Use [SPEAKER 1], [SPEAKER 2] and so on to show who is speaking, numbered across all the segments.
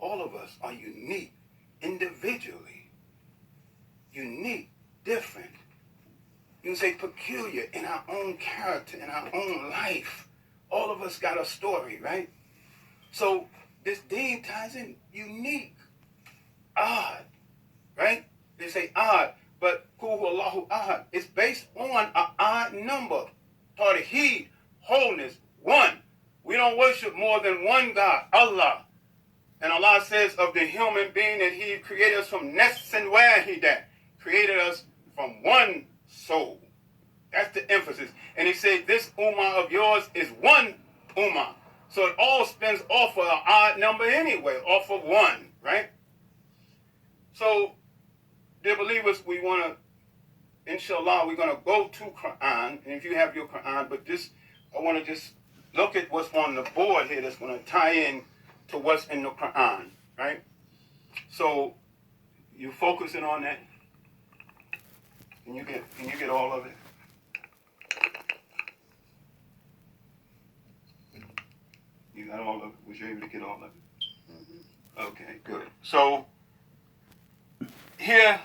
[SPEAKER 1] all of us are unique, individually. Unique, different. You can say peculiar in our own character, in our own life. All of us got a story, right? So this deen ties in unique, odd, right? They say odd, but Hu Allahu Ahad. It's based on an odd number. Tawheed, wholeness, one. We don't worship more than one God, Allah. And Allah says of the human being that He created us from nafsin wahidah, created us from one soul. That's the emphasis. And He said, this ummah of yours is one ummah. So it all spins off of an odd number anyway, off of one, right? So, dear believers, we want to, inshallah, we're going to go to Qur'an. And if you have your Qur'an, but this, I want to just look at what's on the board here that's going to tie in to what's in the Qur'an, right? So, you focusing on that? Can you get all of it? You got all of it? Was you able to get all of it? Mm-hmm. Okay, good. So, here,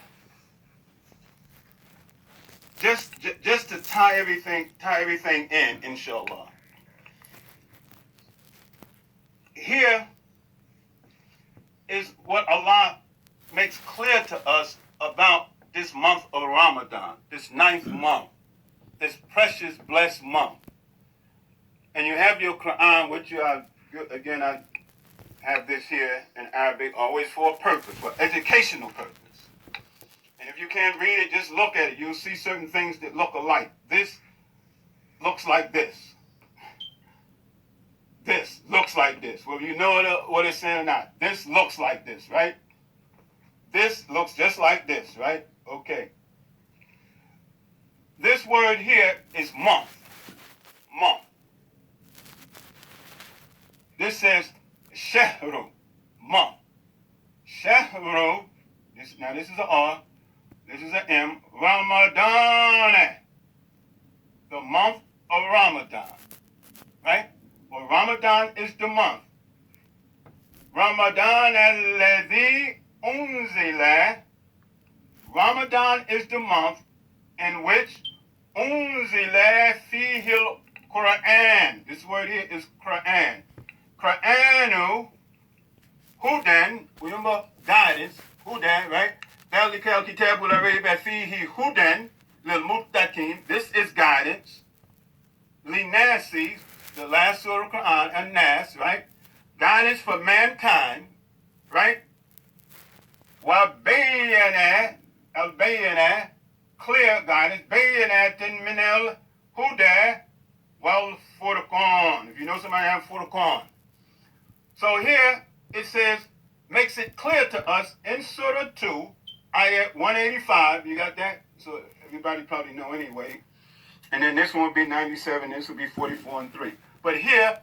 [SPEAKER 1] just to tie everything in, inshallah. Here is what Allah makes clear to us about this month of Ramadan, this 9th month, this precious, blessed month. And you have your Qur'an, which I have this here in Arabic, always for a purpose, for educational purpose. And if you can't read it, just look at it. You'll see certain things that look alike. This looks like this. This looks like this. Whether you know what it's saying or not. This looks like this, right? This looks just like this, right? Okay. This word here is month. Month. This says shahru, month. Shahru, now this is an R, this is an M, Ramadan, the month of Ramadan, right? Well, Ramadan is the month. Ramadan alladhi unzila, Ramadan is the month in which unzila fihi al-Qur'an. This word here is Qur'an. Qur'anu, Hudan, remember guidance, Hudan, right? ذَلِكَ الْكِتَابُ لَا رَيْبَ فِيهِ هُدًى لِلْمُتَّقِينَ. This is guidance. Linasi, the last surah of Qur'an, and Nas, right? Guidance for mankind, right? وَبَيَّنَا, al-bayyana, clear guidance. بَيَّنَاتٍ مِنَ الْهُدَى وَالْفُرْقَانِ. If you know somebody have Furqan. So here it says, makes it clear to us in Surah 2, Ayat 185. You got that? So everybody probably know anyway. And then this one will be 97. This will be 44 and 3. But here,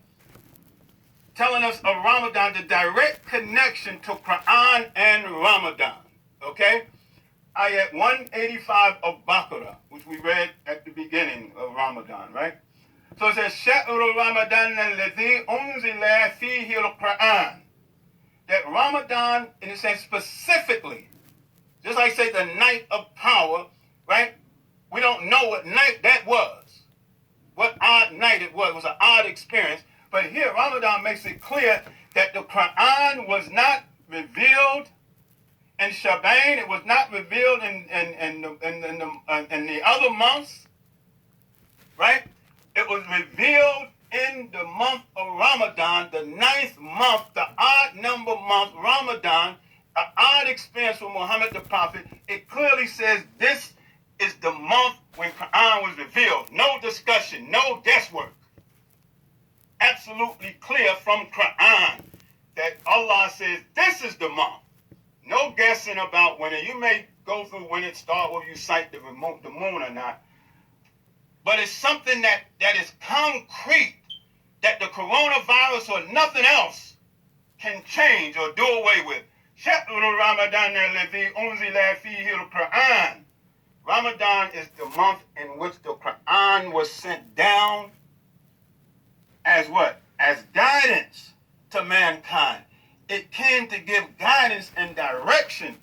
[SPEAKER 1] telling us of Ramadan, the direct connection to Quran and Ramadan. Okay? Ayat 185 of Baqarah, which we read at the beginning of Ramadan, right? So it says, Sha'ru Ramadan alladhi unzila fihi al-Qur'an. That Ramadan, in a sense, specifically, just like say the night of power, right? We don't know what night that was. What odd night it was. It was an odd experience. But here, Ramadan makes it clear that the Qur'an was not revealed in Shaban. It was not revealed in the other months, right? It was revealed in the month of Ramadan, the 9th month, the odd number month, Ramadan, an odd experience for Muhammad the Prophet. It clearly says this is the month when Quran was revealed. No discussion, no guesswork. Absolutely clear from Quran that Allah says this is the month. No guessing about when it. You may go through when it starts, whether you cite the moon or not. But it's something that is concrete, that the coronavirus or nothing else can change or do away with. Ramadan Ramadan is the month in which the Quran was sent down as what? As guidance to mankind. it came to give guidance and direction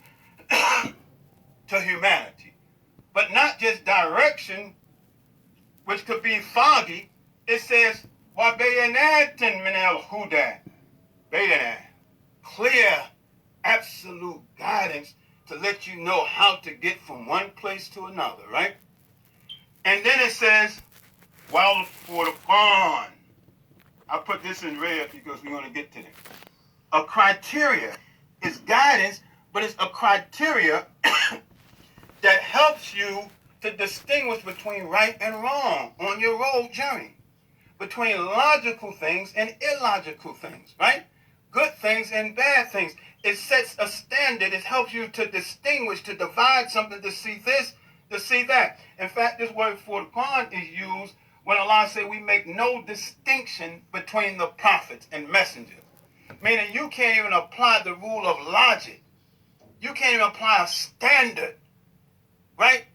[SPEAKER 1] to humanity. But not just direction, which could be foggy. It says, وَبَيَنَاتٍ مِنَ الْهُدَى. Bayanan. Clear, absolute guidance to let you know how to get from one place to another, right? And then it says, while for the Qur'an. I put this in red because we're going to get to this. A criteria is guidance, but it's a criteria that helps you to distinguish between right and wrong on your road journey, between logical things and illogical things, right? Good things and bad things. It sets a standard. It helps you to distinguish, to divide something, to see this, to see that. In fact, this word for the Qur'an is used when Allah said we make no distinction between the prophets and messengers. Meaning you can't even apply the rule of logic. You can't even apply a standard, right?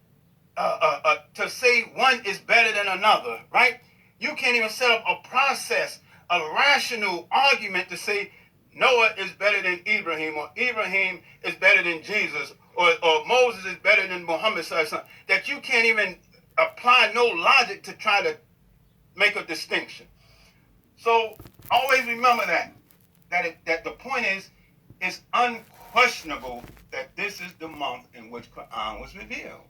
[SPEAKER 1] To say one is better than another, right? You can't even set up a process, a rational argument to say Noah is better than Ibrahim, or Ibrahim is better than Jesus, or Moses is better than Muhammad, that you can't even apply no logic to try to make a distinction. So always remember that the point is, it's unquestionable that this is the month in which Qur'an was revealed.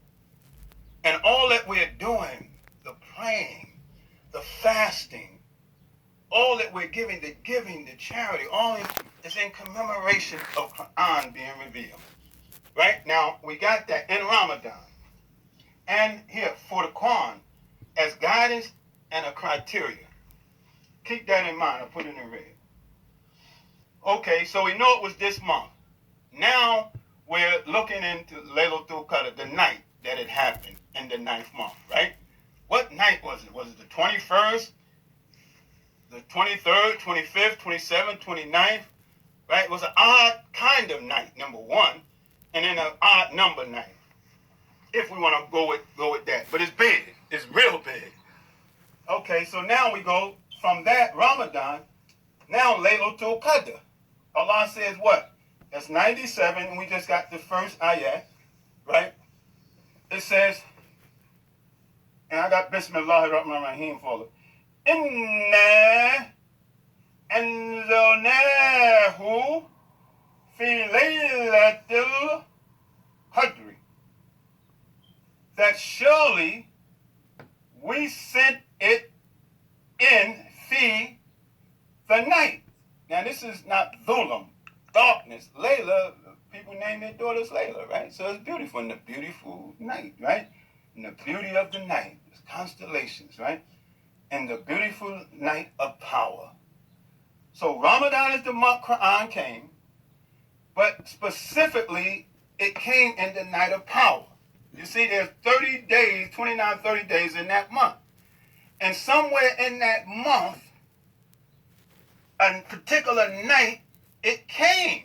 [SPEAKER 1] And all that we're doing, the praying, the fasting, all that we're giving, the charity, all is in commemoration of Qur'an being revealed. Right? Now, we got that in Ramadan. And here, for the Qur'an, as guidance and a criteria. Keep that in mind. I put it in red. Okay, so we know it was this month. Now, we're looking into Laylatul Qadr, the night that it happened in the 9th month, right? What night was it? Was it the 21st, the 23rd, 25th, 27th, 29th? Right? It was an odd kind of night, number one, and then an odd number night, if we want to go with that. But it's big. It's real big. Okay, so now we go from that Ramadan, now Laylatul Qadr. Allah says what? That's 97, and we just got the first ayat, right? It says, and I got Bismillahirrahmanirrahim for it. Inna anzalnahu fi laylatil qadri. That surely we sent it in fi the night. Now this is not dhulam, darkness. Layla, people name their daughters Layla, right? So it's beautiful, in the beautiful night, right? In the beauty of the night, there's constellations, right? And the beautiful night of power. So Ramadan is the month Qur'an came, but specifically it came in the night of power. You see, there's 30 days, 29, 30 days in that month. And somewhere in that month, a particular night, it came.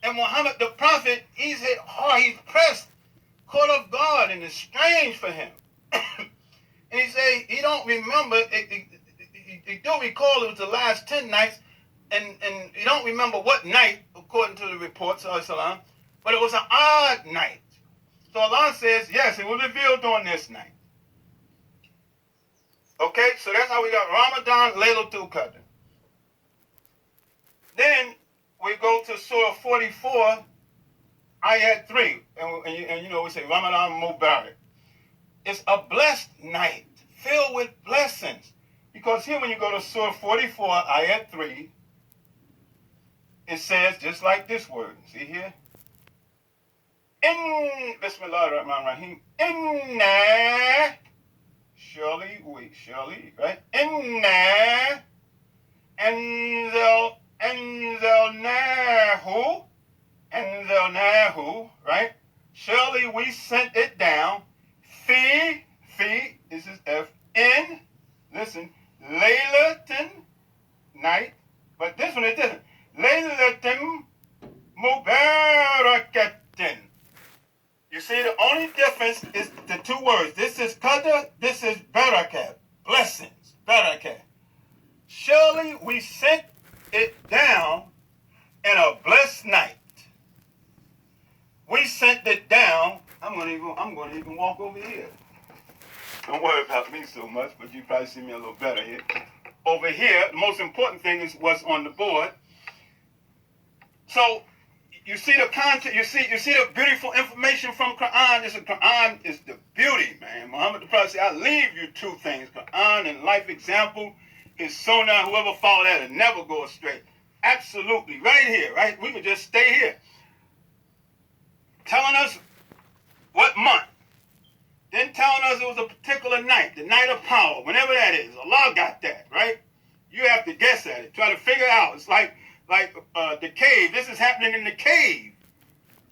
[SPEAKER 1] And Muhammad, the prophet, he's hit hard, he's pressed, caught off guard, and it's strange for him. And he say he don't remember, he do recall it was the last 10 nights, and he don't remember what night, according to the reports, but it was an odd night. So Allah says, yes, it was revealed on this night. Okay, so that's how we got Ramadan, Laylatul Qadr. Then we go to Surah 44, Ayat 3. And you know, we say Ramadan Mubarak. It's a blessed night, filled with blessings. Because here when you go to Surah 44, Ayat 3, it says just like this word. See here? Bismillahirrahmanirrahim. Inna, surely, right? Inna, anzalnahu, right? Surely we sent it down. Fi, this is F, in, listen, Laylatin, night, but this one is different. Laylatin Mubarakatin. You see, the only difference is the two words. This is Qadr, this is Barakat, blessings, Barakat. Surely we sent it down or to even walk over here. Don't worry about me so much, but you probably see me a little better here. Over here, the most important thing is what's on the board. So you see the content, you see the beautiful information from Qur'an. Qur'an is the beauty, man. Muhammad the Prophet said, I leave you two things, Qur'an and life example, his sunnah. Whoever follow that will never go astray. Absolutely, right here, right? We can just stay here. Telling us what month. Then telling us it was a particular night, the night of power, whenever that is. Allah got that, right? You have to guess at it. Try to figure it out. It's like the cave. This is happening in the cave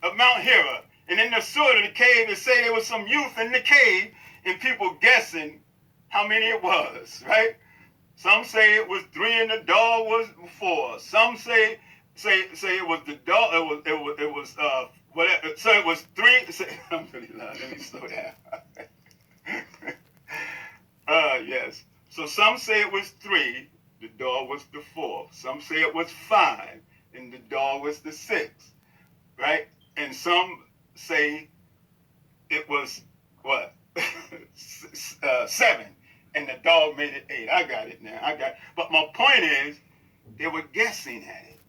[SPEAKER 1] of Mount Hira. And in the surah of the cave, it say there was some youth in the cave and people guessing how many it was, right? Some say it was 3 and the dog was 4. Some say it was the dog. It was whatever. So it was 3. Let me slow down. Yes. So some say it was 3. The dog was the 4th. Some say it was 5, and the dog was the 6th, right? And some say it was what 7, and the dog made it 8. I got it now. But my point is, they were guessing at it,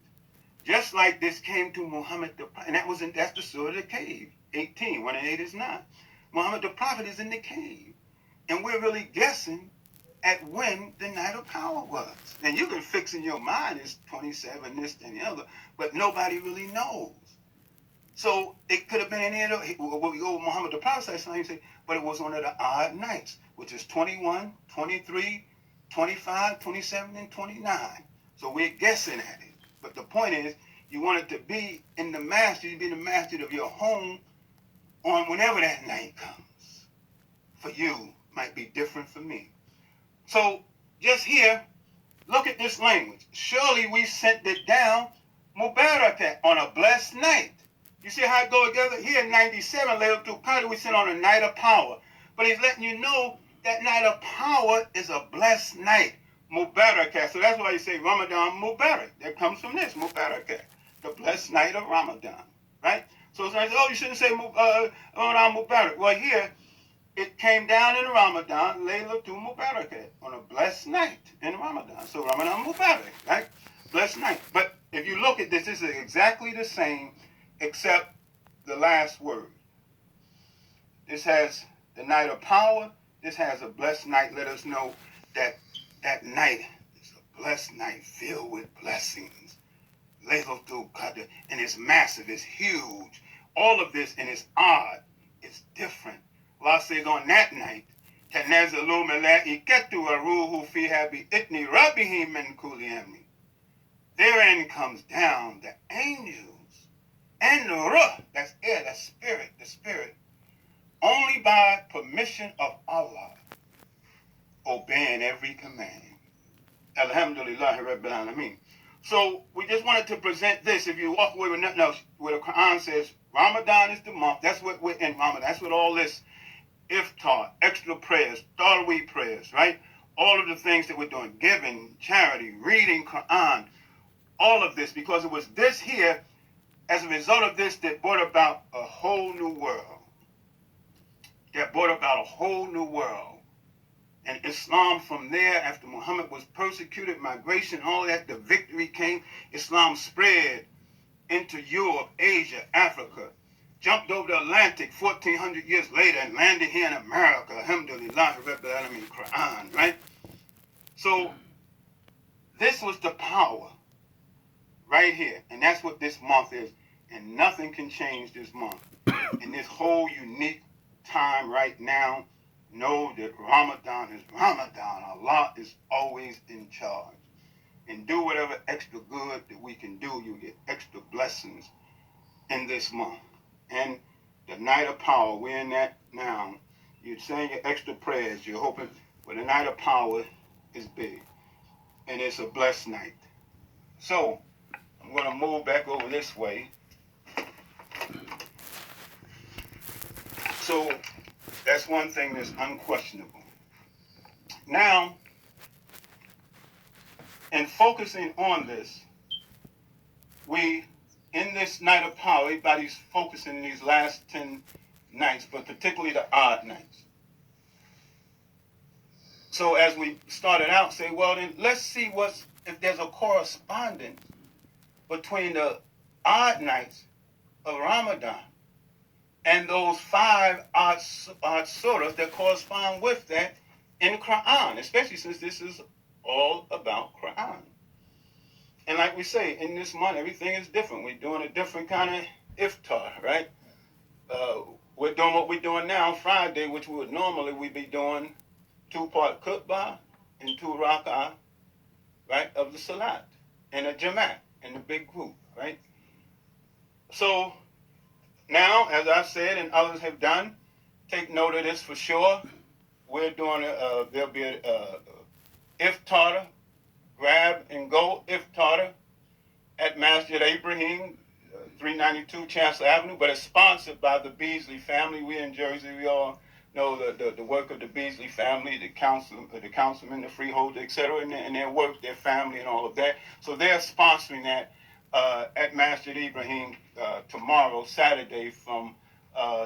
[SPEAKER 1] just like this came to Muhammad the Prophet, and that's the surah of the cave, 18. 1 and 8 is 9. Muhammad the Prophet is in the cave, and we're really guessing at when the night of power was. And you can fix in your mind it's 27, this and the other, but nobody really knows. So it could have been any of the, what we go with Muhammad the Prophet, but it was one of the odd nights, which is 21, 23, 25, 27, and 29. So we're guessing at it. But the point is, you want it to be in the masjid, you be in the masjid of your home on whenever that night comes. For you, might be different for me. So just here, look at this language. Surely we sent it down Mubarakat on a blessed night. You see how it go together? Here in 97, Laylatul Qadr, we sent on a night of power. But he's letting you know that night of power is a blessed night. Mubarakat. So that's why you say Ramadan Mubarak. That comes from this, Mubarakat. The blessed night of Ramadan. Right? So it's like, oh, you shouldn't say Ramadan Mubarak. Well, here, it came down in Ramadan, Laylatul Mubarakat, on a blessed night in Ramadan. So Ramadan Mubarak, right? Blessed night. But if you look at this is exactly the same, except the last word. This has the night of power. This has a blessed night. Let us know that that night is a blessed night filled with blessings. Laylatul Qadr. And it's massive. It's huge. All of this, and it's odd. It's different. Allah says on that night, تَنَزَّلُ مَلَائِكَةُ وَرُوحُ فِيهَا بِإِذْنِ رَبِّهِم مِّن كُلِّ أَمْرٍ. Therein comes down the angels and the ruh, that's air, that's spirit, the spirit, only by permission of Allah, obeying every command. Alhamdulillah Rabbil Alameen. So we just wanted to present this. If you walk away with nothing else, where the Quran says Ramadan is the month, that's what we're in Ramadan. That's what all this iftar, extra prayers, Taraweeh prayers, right? All of the things that we're doing, giving, charity, reading Quran, all of this, because it was this here, as a result of this, that brought about a whole new world. That brought about a whole new world. And Islam from there, after Muhammad was persecuted, migration, all that, the victory came. Islam spread into Europe, Asia, Africa, jumped over the Atlantic 1,400 years later and landed here in America. Alhamdulillah, Rabbil Alameen, Qur'an, right? So this was the power right here. And that's what this month is. And nothing can change this month. In this whole unique time right now, know that Ramadan is Ramadan. Allah is always in charge. And do whatever extra good that we can do. You get extra blessings in this month. And the night of power, we're in that now. You're saying your extra prayers. You're hoping, well, the night of power is big. And it's a blessed night. So, I'm going to move back over this way. So, that's one thing that's unquestionable. Now, in focusing on this, we, in this night of power, everybody's focusing in these last 10 nights, but particularly the odd nights. So as we started out, say, well, then let's see if there's a correspondence between the odd nights of Ramadan and those 5 odd surahs that correspond with that in Qur'an, especially since this is all about Qur'an. And like we say, in this month, everything is different. We're doing a different kind of iftar, right? We're doing what we're doing now, Friday, which we would normally be doing 2-part khutbah and 2 rak'ah, right, of the salat, in a jamaat, in a big group, right? So now, as I've said and others have done, take note of this for sure. We're doing, there'll be a iftar, grab and go iftar at Masjid Ibrahim, 392 Chancellor Avenue, but it's sponsored by the Beasley family. We in Jersey, we all know the work of the Beasley family, the councilman, the freeholder, etc., and their work, their family, and all of that. So they're sponsoring that at Masjid Ibrahim tomorrow, Saturday, from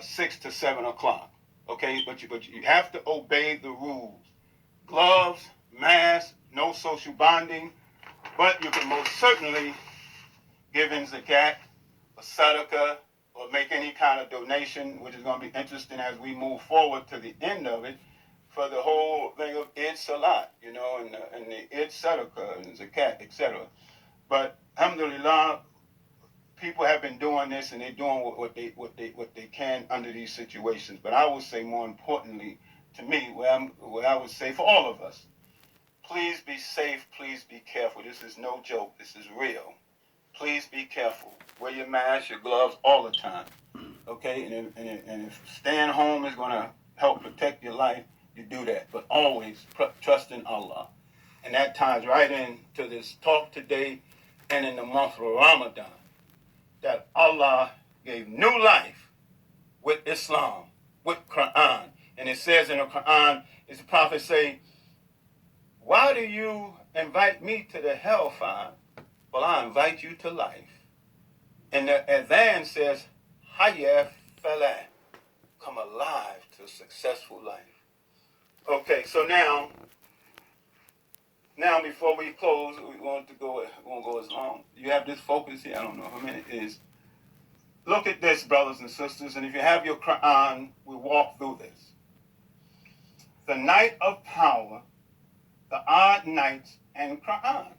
[SPEAKER 1] 6 to 7 o'clock. Okay, but you have to obey the rules. Gloves, mask, no social bonding, but you can most certainly give in zakat, or sadaqah, or make any kind of donation, which is going to be interesting as we move forward to the end of it, for the whole thing of Eid Salat, and the Eid Sadaqah and zakat, etc. But alhamdulillah, people have been doing this, and they're doing what they can under these situations. But I would say, more importantly, to me, where I would say for all of us, please be safe, please be careful. This is no joke, this is real. Please be careful. Wear your mask, your gloves all the time, okay? And if staying home is going to help protect your life, you do that. But always trust in Allah. And that ties right into this talk today and in the month of Ramadan, that Allah gave new life with Islam, with Qur'an. And it says in the Qur'an, as the Prophet say, why do you invite me to the hellfire? Well, I invite you to life. And the Adhan says, Hayya Falah, come alive to a successful life. Okay, so now before we close, we won't go as long. You have this focus here, I don't know how many it is. Look at this, brothers and sisters, and if you have your Qur'an, we walk through this. The night of power, the odd nights, and Qur'an.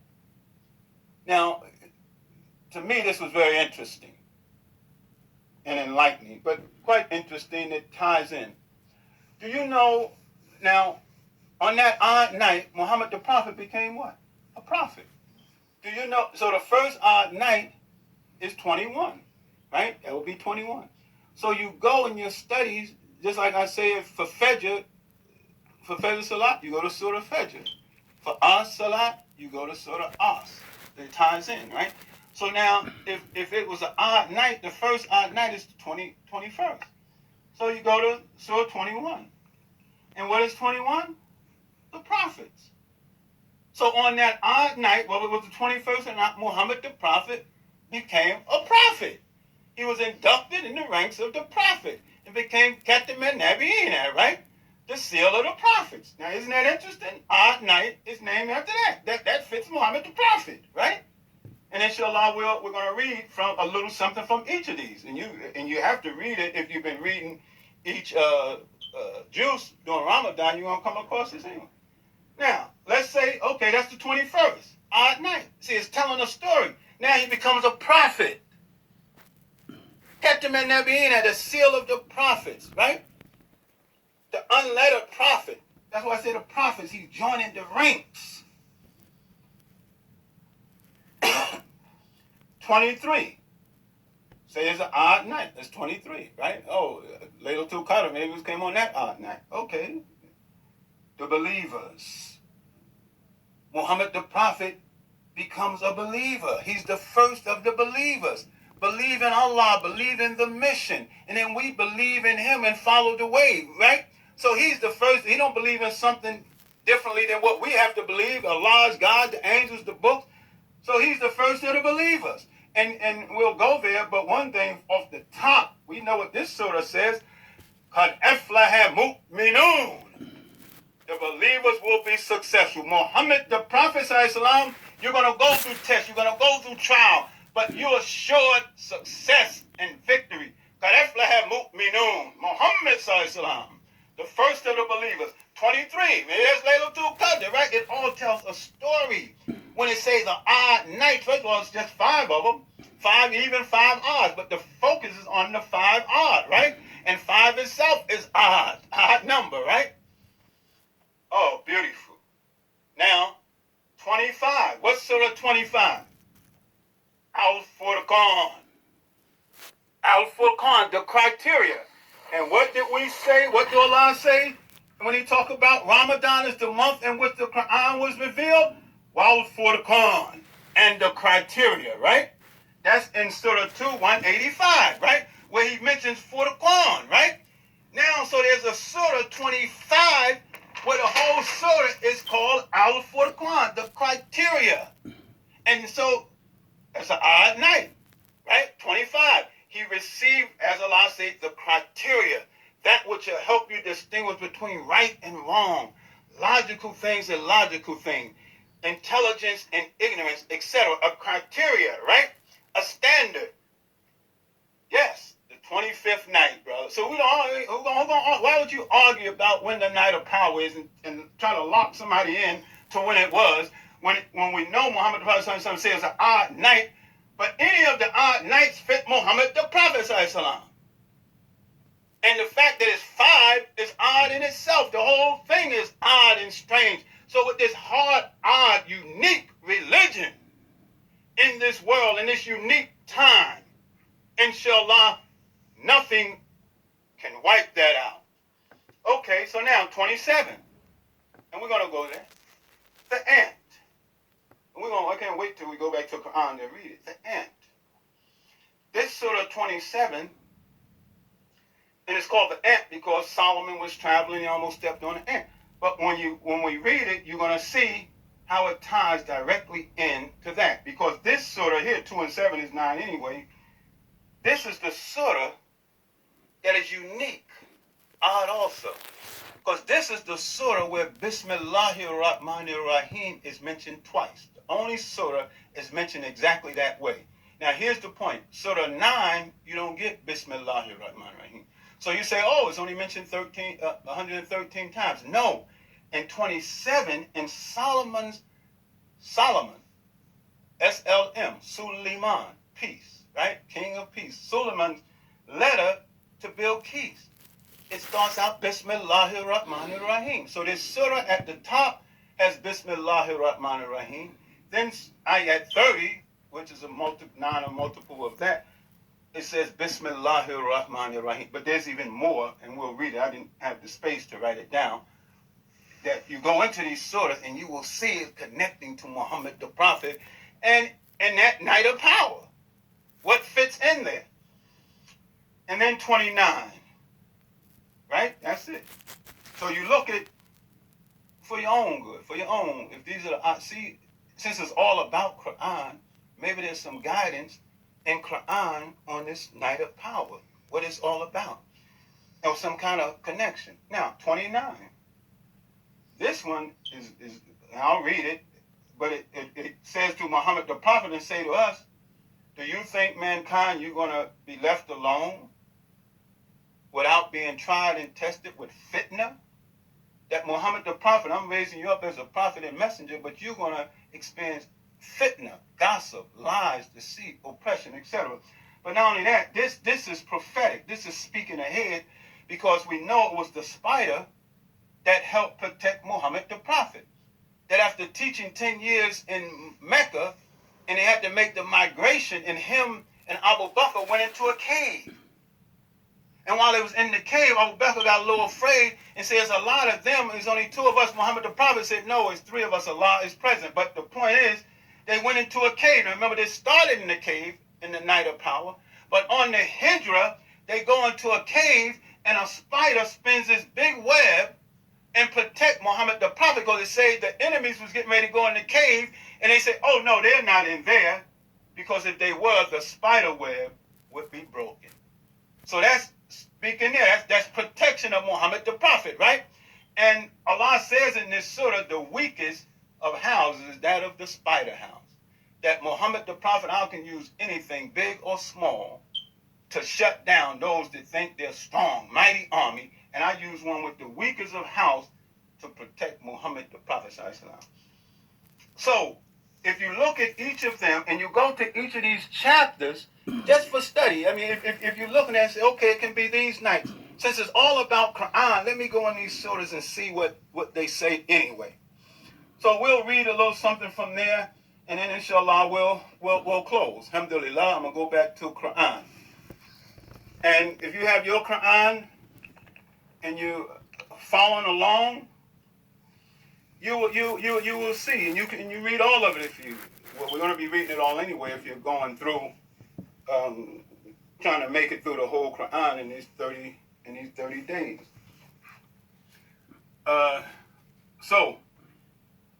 [SPEAKER 1] Now, to me, this was very interesting and enlightening, but quite interesting. It ties in. Do you know, now, on that odd night, Muhammad the Prophet became what? A prophet. Do you know? So the first odd night is 21, right? That would be 21. So you go in your studies, just like I say for Fajr Salat, you go to Surah Fajr. For As Salat, you go to Surah As. It ties in, right? So now, if it was an odd night, the first odd night is the 21st. So you go to Surah 21. And what is 21? The prophets. So on that odd night, well, it was the 21st, and Muhammad the Prophet became a prophet. He was inducted in the ranks of the prophet and became Khatam an-Nabiyyin, right? The seal of the prophets. Now, isn't that interesting? Odd night is named after that. That fits Muhammad the Prophet, right? And inshallah, we're going to read from a little something from each of these. And you have to read it if you've been reading each juice during Ramadan, you're going to come across this anyway. Now, let's say, okay, that's the 21st, odd night. See, it's telling a story. Now he becomes a prophet. Khatam an-Nabiyyin, the seal of the prophets, right? The unlettered prophet. That's why I say the prophets, he's joining the ranks. 23. Say it's an odd night. That's 23, right? Oh, Laylatul Qadr, maybe it came on that odd night. Okay. The believers. Muhammad the Prophet becomes a believer. He's the first of the believers. Believe in Allah, believe in the mission, and then we believe in him and follow the way, right? So he's the first. He don't believe in something differently than what we have to believe. Allah's God, the angels, the books. So he's the first of the believers. And we'll go there, but one thing off the top, we know what this surah says. Qad aflaha mu'minun. The believers will be successful. Muhammad, the Prophet, ﷺ, you're going to go through tests, you're going to go through trial, but you're assured success and victory. Qad aflaha mu'minun. Muhammad, ﷺ, the first of the believers. 23. There's Laylatul Qadr, right? It all tells a story. When it says the odd night, first of all, it's just 5 of them. 5 even, 5 odds. But the focus is on the 5 odd, right? And 5 itself is odd number, right? Oh, beautiful. Now, 25. What's Surah 25? Al-Furqan. Al-Furqan, the criteria. And what did we say? What did Allah say when he talked about Ramadan is the month in which the Qur'an was revealed? Wal-Furqan. And the criteria, right? That's in Surah 2, 185, right? Where he mentions Furqan, right? Now, so there's a Surah 25 where the whole surah is called Al-Furqan, the criteria. And so, that's an odd night, right? 25. He received, as Allah says, the criteria, that which will help you distinguish between right and wrong, logical things and illogical things, intelligence and ignorance, etc. A criteria, right? A standard. Yes, the 25th night, brother. So why would you argue about when the night of power is and try to lock somebody in to when it was, when we know Muhammad the Prophet says it's an odd night, but any of the odd nights fit Muhammad the Prophet ﷺ. And the fact that it's 5 is odd in itself. The whole thing is odd and strange. So with this hard, odd, unique religion in this world, in this unique time, inshallah, nothing can wipe that out. Okay, so now 27. And we're going to go there. The ant. And I can't wait till we go back to Qur'an to read it. The ant. This Surah 27, and it's called the ant because Solomon was traveling, he almost stepped on an ant. But when we read it, you're going to see how it ties directly into that. Because this surah here, 2 and 7 is 9 anyway. This is the surah that is unique, odd also. Because this is the surah where Bismillahir Rahmanir Rahim is mentioned twice. The only surah is mentioned exactly that way. Now here's the point. Surah 9, you don't get Bismillahir Rahmanir Rahim. So you say, oh, it's only mentioned 113 times. No. In 27, in Solomon, S-L-M, Suleiman, peace, right? King of peace. Suleiman's letter to Bilqis. It starts out Bismillahir Rahmanir Rahim. So this surah at the top has Bismillahir Rahmanir Rahim. Then ayat 30, which is a multiple of that, it says Bismillahir Rahmanir Rahim. But there's even more, and we'll read it. I didn't have the space to write it down. That you go into these surahs and you will see it connecting to Muhammad the Prophet and that night of power. What fits in there? And then 29. Right? That's it. So you look at it for your own good, for your own. If these are since it's all about Qur'an, maybe there's some guidance in Qur'an on this night of power, what it's all about, or some kind of connection. Now, 29. This one is I'll read it, but it says to Muhammad the Prophet and say to us, do you think, mankind, you're going to be left alone without being tried and tested with fitna? That Muhammad the Prophet, I'm raising you up as a prophet and messenger, but you're going to experience fitna, gossip, lies, deceit, oppression, etc. But not only that, this is prophetic. This is speaking ahead because we know it was the spider that helped protect Muhammad the Prophet. That after teaching 10 years in Mecca, and they had to make the migration, and him and Abu Bakr went into a cave. And while they was in the cave, Abu Bakr got a little afraid and says, a lot of them, there's only 2 of us. Muhammad the Prophet said, no, it's 3 of us. Allah is present. But the point is, they went into a cave. Now remember, they started in the cave in the night of power. But on the Hijrah, they go into a cave, and a spider spins this big web and protect Muhammad the Prophet, because it said the enemies was getting ready to go in the cave, and they said, oh no, they're not in there, because if they were, the spider web would be broken. So that's speaking there, that's protection of Muhammad the Prophet, right? And Allah says in this surah, the weakest of houses is that of the spider house. That Muhammad the Prophet, I can use anything, big or small, to shut down those that think they're strong, mighty army. And I use one with the weakest of house to protect Muhammad the Prophet. So, if you look at each of them and you go to each of these chapters, just for study, I mean, if you're looking at it and say, okay, it can be these nights. Since it's all about Qur'an, let me go in these surahs and see what they say anyway. So we'll read a little something from there, and then inshallah we'll close. Alhamdulillah, I'm going to go back to Qur'an. And if you have your Qur'an and you following along, you will see, and you read all of it if you. Well, we're going to be reading it all anyway if you're going through, trying to make it through the whole Qur'an in these 30 days. So,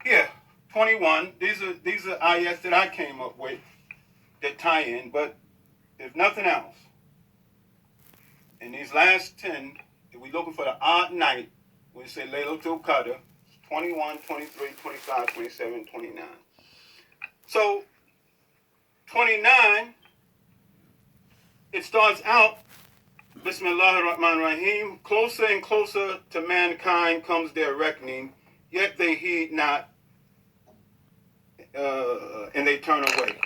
[SPEAKER 1] yeah, 21. These are ayats that I came up with that tie in, but if nothing else, in these last 10, if we're looking for the odd night, we say Laylatul Qadr, 21, 23, 25, 27, 29. So, 29, it starts out, Bismillahir Rahmanir Rahim, closer and closer to mankind comes their reckoning, yet they heed not, and they turn away.